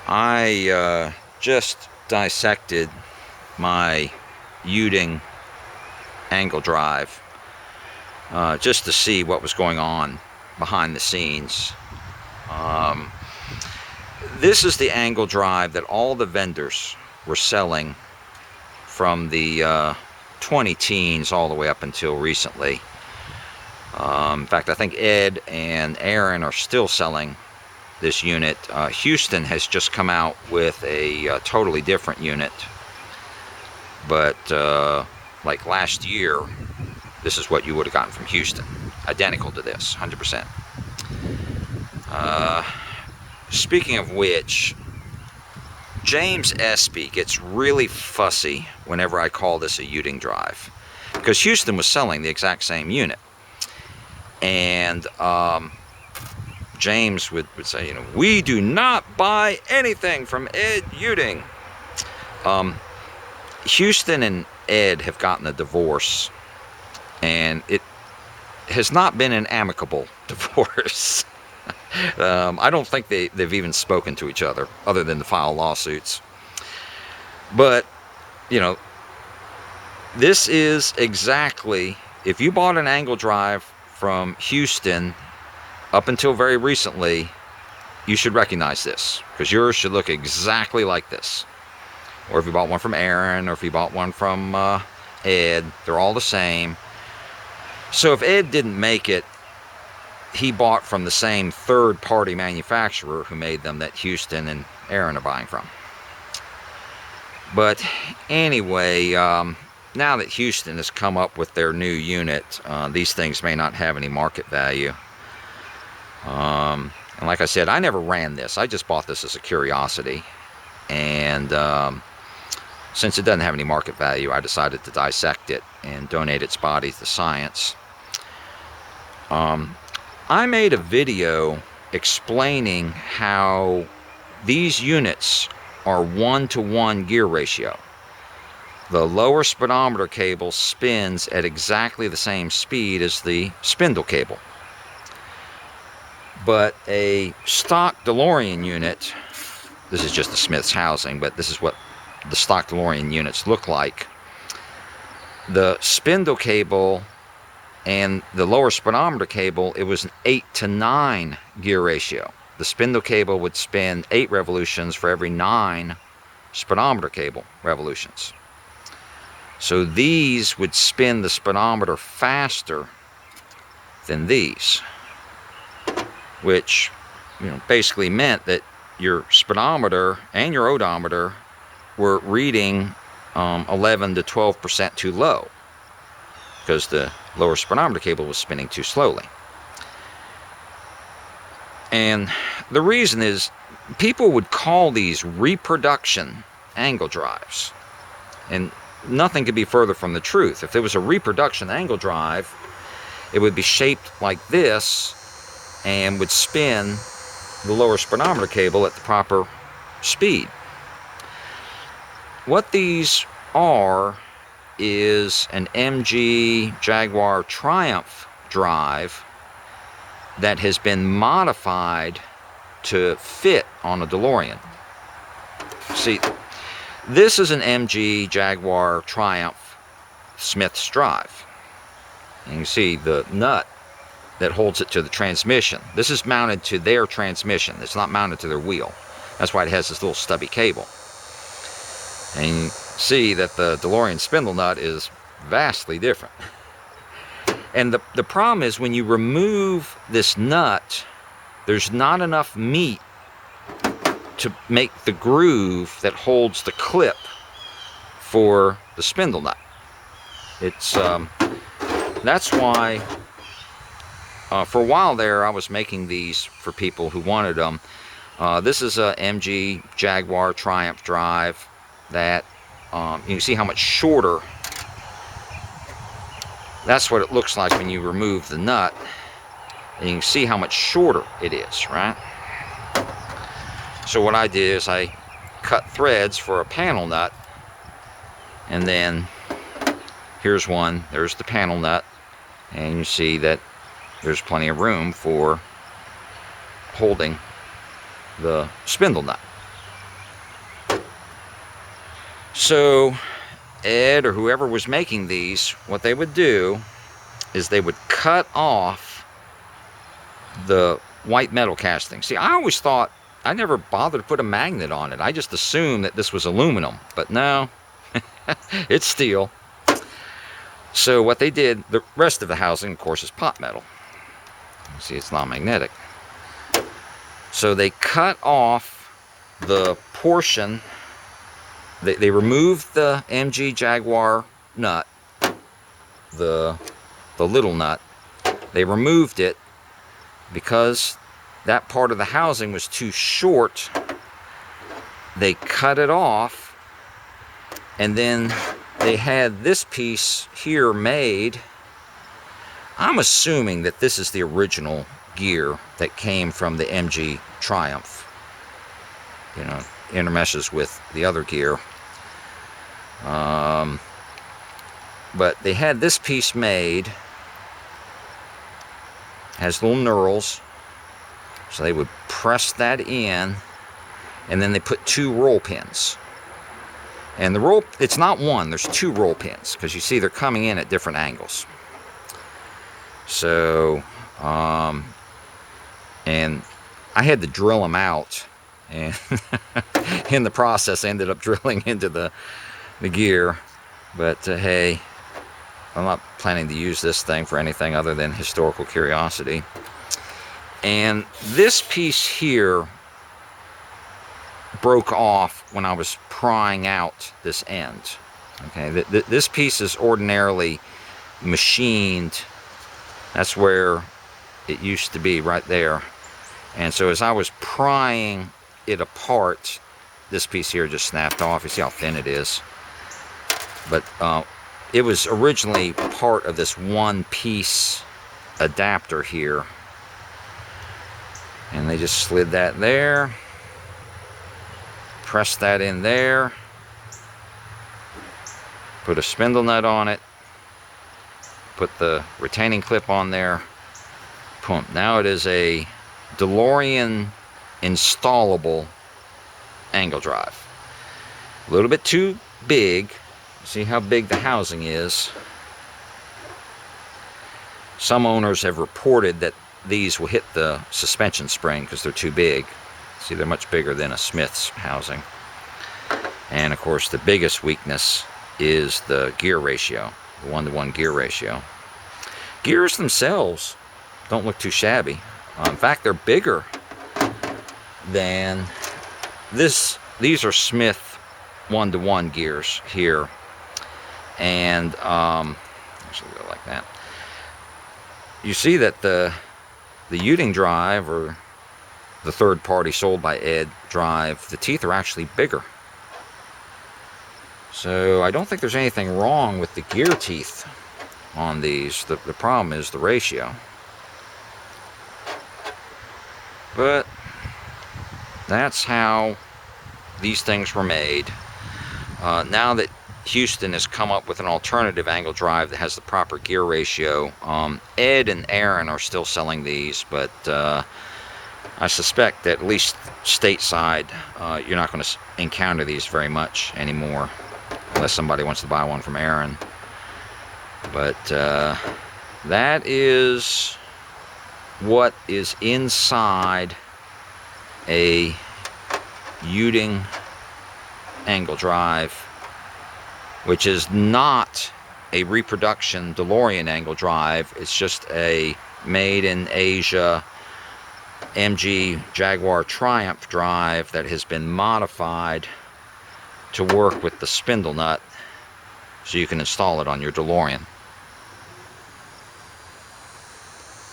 I just dissected my Uding angle drive just to see what was going on behind the scenes. This is the angle drive that all the vendors were selling from the 2010s all the way up until recently. In fact, I think Ed and Aaron are still selling this unit. Houston has just come out with a totally different unit, but like last year, this is what you would have gotten from Houston, identical to this, 100%. Speaking of which, James Espy gets really fussy whenever I call this a Uding drive, because Houston was selling the exact same unit, and James would say, we do not buy anything from Ed Uding. Houston and Ed have gotten a divorce, and it has not been an amicable divorce. I don't think they've even spoken to each other than to file lawsuits. But, this is exactly, if you bought an angle drive from Houston up until very recently, you should recognize this, because yours should look exactly like this. Or if you bought one from Aaron, or if you bought one from Ed, they're all the same. So if Ed didn't make it, he bought from the same third-party manufacturer who made them that Houston and Aaron are buying from. But anyway, now that Houston has come up with their new unit, these things may not have any market value. And like I said, I never ran this. I just bought this as a curiosity. And since it doesn't have any market value, I decided to dissect it and donate its body to science. I made a video explaining how these units are 1-to-1 gear ratio. The lower speedometer cable spins at exactly the same speed as the spindle cable. But a stock DeLorean unit, this is just the Smith's housing, but this is what the stock DeLorean units look like. The spindle cable and the lower speedometer cable, it was an 8-to-9 gear ratio. The spindle cable would spin 8 revolutions for every 9 speedometer cable revolutions. So these would spin the speedometer faster than these, which basically meant that your speedometer and your odometer were reading 11 to 12% too low, because the lower speedometer cable was spinning too slowly. And the reason is, people would call these reproduction angle drives, and nothing could be further from the truth. If there was a reproduction angle drive, it would be shaped like this and would spin the lower speedometer cable at the proper speed. What these are is an MG Jaguar Triumph drive that has been modified to fit on a DeLorean. See, this is an MG Jaguar Triumph Smith's drive. And you see the nut that holds it to the transmission. This is mounted to their transmission. It's not mounted to their wheel. That's why it has this little stubby cable. And you see that the DeLorean spindle nut is vastly different. And the problem is, when you remove this nut, there's not enough meat to make the groove that holds the clip for the spindle nut. It's that's why for a while there I was making these for people who wanted them. This is a MG Jaguar Triumph drive that you can see how much shorter. That's what it looks like when you remove the nut. And you can see how much shorter it is, right? So what I did is I cut threads for a panel nut, and then here's one. There's the panel nut, and you see that there's plenty of room for holding the spindle nut. So Ed or whoever was making these, what they would do is they would cut off the white metal casting. See, I always thought, I never bothered to put a magnet on it. I just assumed that this was aluminum, but no, it's steel. So what they did, the rest of the housing, of course, is pot metal. See, it's non-magnetic. So they cut off the portion, they removed the MG Jaguar nut, the little nut. They removed it because that part of the housing was too short. They cut it off, and then they had this piece here made. I'm assuming that this is the original gear that came from the MG Triumph. You know, intermeshes with the other gear. But they had this piece made, has little knurls, so they would press that in, and then they put 2 roll pins. And the roll, it's not one, there's 2 roll pins, because you see they're coming in at different angles. So, and I had to drill them out, and in the process I ended up drilling into the gear. But hey, I'm not planning to use this thing for anything other than historical curiosity. And this piece here broke off when I was prying out this end. Okay, this piece is ordinarily machined. That's where it used to be, right there. And so as I was prying it apart, this piece here just snapped off. You see how thin it is. But it was originally part of this one piece adapter here. And they just slid that there. Pressed that in there. Put a spindle nut on it. Put the retaining clip on there. Boom. Now it is a DeLorean installable angle drive. A little bit too big. See how big the housing is. Some owners have reported that these will hit the suspension spring because they're too big. See, they're much bigger than a Smith's housing. And of course, the biggest weakness is the gear ratio, the 1-to-1 gear ratio. Gears themselves don't look too shabby. In fact, they're bigger than this. These are Smith 1-to-1 gears here. And actually go like that. You see that the Uding drive, or the third party sold by Ed drive, the teeth are actually bigger. So I don't think there's anything wrong with the gear teeth on these. The problem is the ratio. But that's how these things were made. Now that Houston has come up with an alternative angle drive that has the proper gear ratio, Ed and Aaron are still selling these, but I suspect that at least stateside, you're not going to encounter these very much anymore, unless somebody wants to buy one from Aaron. But that is what is inside a Uding angle drive, which is not a reproduction DeLorean angle drive. It's just a made in Asia MG Jaguar Triumph drive that has been modified to work with the spindle nut so you can install it on your DeLorean.